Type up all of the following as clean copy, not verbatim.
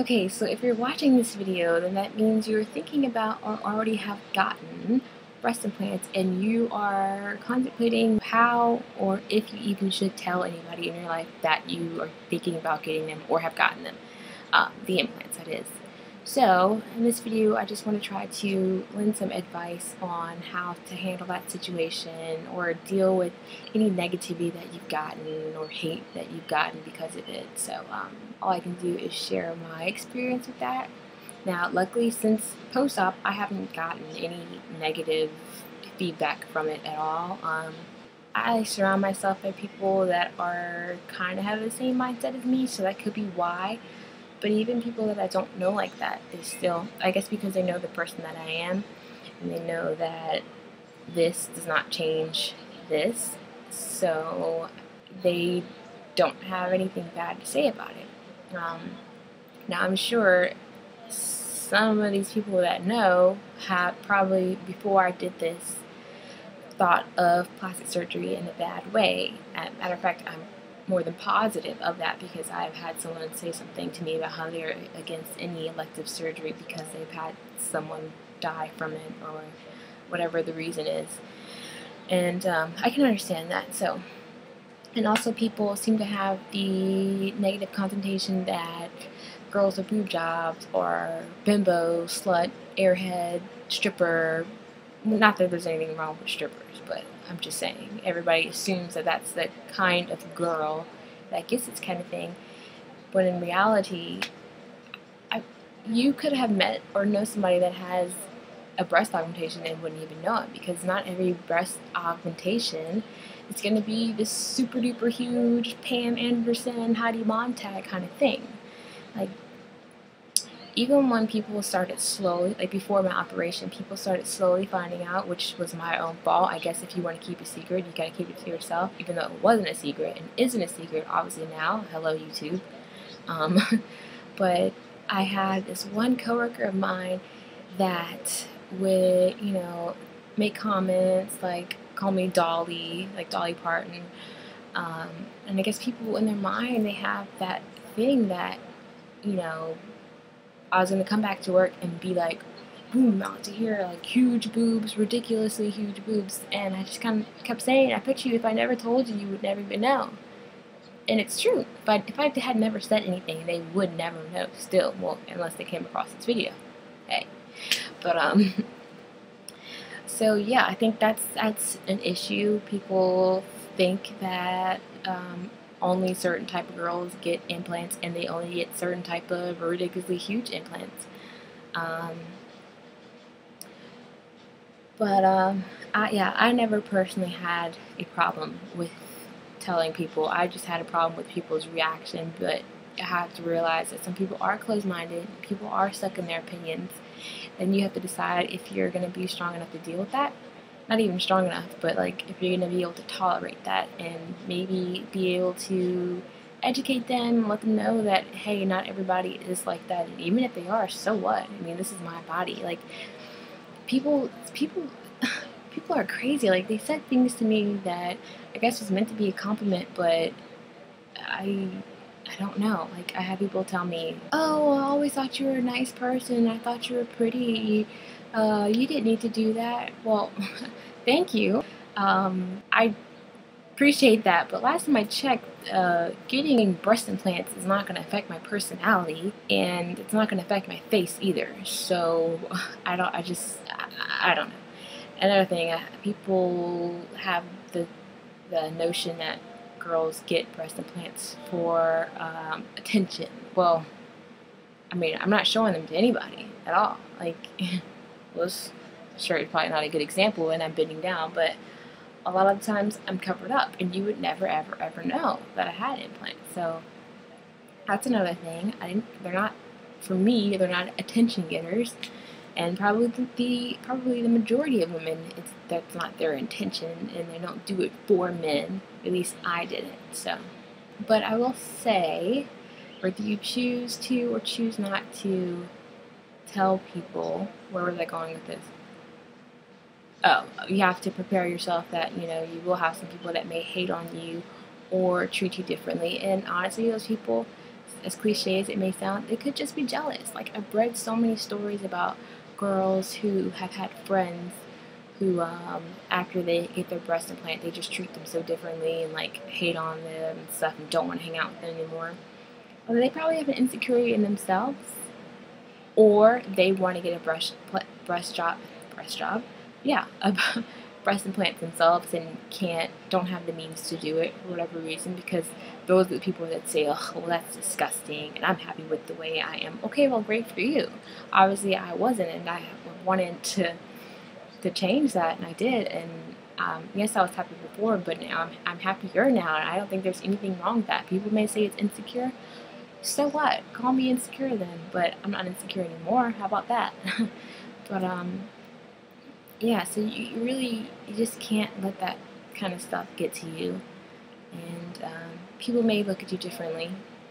Okay, so if you're watching this video, then that means you're thinking about or already have gotten breast implants and you are contemplating how or if you even should tell anybody in your life that you are thinking about getting them or have gotten them, the implants that is. So in this video I just want to try to lend some advice on how to handle that situation or deal with any negativity that you've gotten or hate that you've gotten because of it. So all I can do is share my experience with that. Now luckily, since post-op I haven't gotten any negative feedback from it at all. I surround myself by people that are kind of have the same mindset as me, so that could be why. But even people that I don't know like that, they still, I guess because they know the person that I am, and they know that this does not change this, so they don't have anything bad to say about it. Now I'm sure some of these people that know have probably, before I did this, thought of plastic surgery in a bad way. Matter of fact, I'm more than positive of that because I've had someone say something to me about how they're against any elective surgery because they've had someone die from it or whatever the reason is. And I can understand that. So, and also people seem to have the negative connotation that girls with boob jobs or bimbo, slut, airhead, stripper. Not that there's anything wrong with strippers, but I'm just saying everybody assumes that that's the kind of girl that gets this kind of thing, but in reality, you could have met or know somebody that has a breast augmentation and wouldn't even know it, because not every breast augmentation is going to be this super duper huge Pam Anderson, Heidi Montag kind of thing. Like, even when people started slowly, like before my operation, people started slowly finding out, which was my own fault. I guess if you want to keep a secret, you gotta keep it to yourself, even though it wasn't a secret and isn't a secret, obviously now. Hello, YouTube. But I had this one coworker of mine that would, make comments like call me Dolly, like Dolly Parton. And I guess people in their mind, they have that thing that, I was going to come back to work and be like, boom, out to here, like huge boobs, ridiculously huge boobs. And I just kind of kept saying, I bet you if I never told you, you would never even know. And it's true. But if I had never said anything, they would never know still. Well, unless they came across this video. Hey. But, so yeah, I think that's an issue. People think that, only certain type of girls get implants and they only get certain type of ridiculously huge implants. I never personally had a problem with telling people. I just had a problem with people's reaction, but I have to realize that some people are closed-minded, people are stuck in their opinions, and you have to decide if you're going to be strong enough to deal with that. Not even strong enough, but like if you're going to be able to tolerate that and maybe be able to educate them, let them know that, hey, not everybody is like that, and even if they are, so what? I mean, this is my body. Like, people are crazy. Like, they said things to me that I guess was meant to be a compliment, but I don't know. Like, I had people tell me, oh, I always thought you were a nice person, I thought you were pretty, you didn't need to do that. Well, thank you. I appreciate that, but last time I checked, getting breast implants is not going to affect my personality, and it's not going to affect my face either. So I don't know. Another thing, people have the notion that girls get breast implants for attention. Well, I mean, I'm not showing them to anybody at all. Like, well, sure, it's probably not a good example and I'm bending down, but a lot of the times I'm covered up and you would never ever ever know that I had implants. So that's another thing. They're not, for me, they're not attention getters, and probably the majority of women, that's not their intention, and they don't do it for men. At least I didn't. So, but I will say, whether you choose to or choose not to tell people, where was I going with this? Oh, you have to prepare yourself that, you will have some people that may hate on you or treat you differently. And honestly, those people, as cliche as it may sound, they could just be jealous. Like, I've read so many stories about girls who have had friends who, after they get their breast implant, they just treat them so differently and like hate on them and stuff and don't want to hang out with them anymore. Well, they probably have an insecurity in themselves, or they want to get a breast implants themselves and don't have the means to do it for whatever reason, because those are the people that say, oh, well, that's disgusting and I'm happy with the way I am. Okay, well, great for you. Obviously I wasn't, and I wanted to change that, and I did, and yes, I was happy before, but now I'm happier now, and I don't think there's anything wrong with that. People may say it's insecure. So what? Call me insecure then, but I'm not insecure anymore. How about that? But yeah, so you just can't let that kind of stuff get to you, and people may look at you differently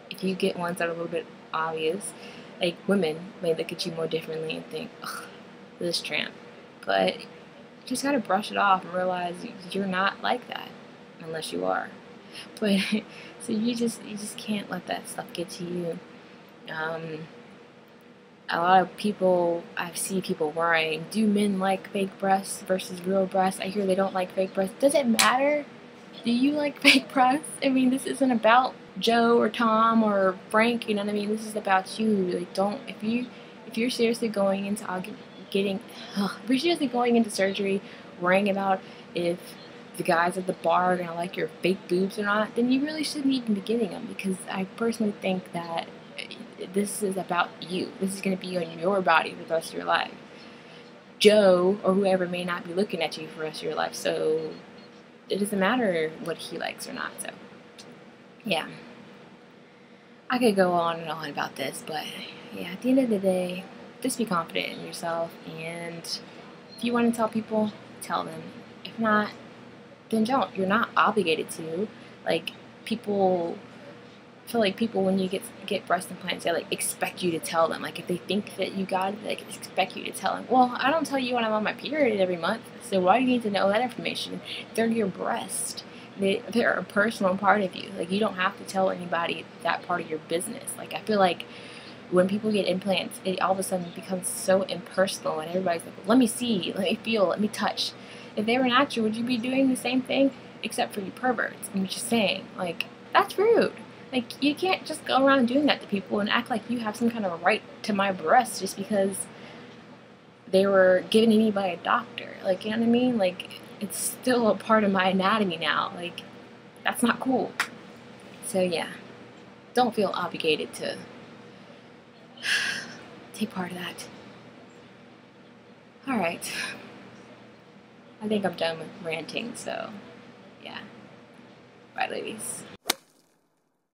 if you get ones that are a little bit obvious. Like, women may look at you more differently and think, ugh, this tramp. But you just gotta brush it off and realize you're not like that, unless you are. But so you just can't let that stuff get to you. A lot of people, I see people worrying, do men like fake breasts versus real breasts? I hear they don't like fake breasts. Does it matter? Do you like fake breasts? I mean, this isn't about Joe or Tom or Frank, you know what I mean? This is about you. Like, don't, if you're seriously going into if you're seriously going into surgery worrying about if the guys at the bar are gonna like your fake boobs or not, then you really shouldn't even be getting them, because I personally think that this is about you. This is going to be on your body for the rest of your life. Joe or whoever may not be looking at you for the rest of your life, so it doesn't matter what he likes or not. So yeah, I could go on and on about this, but yeah, at the end of the day, just be confident in yourself, and if you want to tell people, tell them. If not, then don't. You're not obligated to. Like, I feel like people, when you get breast implants, they like expect you to tell them. Like, if they think that you got it, they expect you to tell them. Well, I don't tell you when I'm on my period every month, so why do you need to know that information? They're your breast. They're a personal part of you. Like, you don't have to tell anybody that part of your business. Like, I feel like when people get implants, it all of a sudden becomes so impersonal, and everybody's like, let me see, let me feel, let me touch. If they were natural, would you be doing the same thing? Except for you perverts. I'm just saying, like, that's rude. Like, you can't just go around doing that to people and act like you have some kind of a right to my breasts just because they were given to me by a doctor. Like, you know what I mean? Like, it's still a part of my anatomy now. Like, that's not cool. So yeah, don't feel obligated to take part of that. Alright, I think I'm done with ranting, so yeah. Bye, ladies.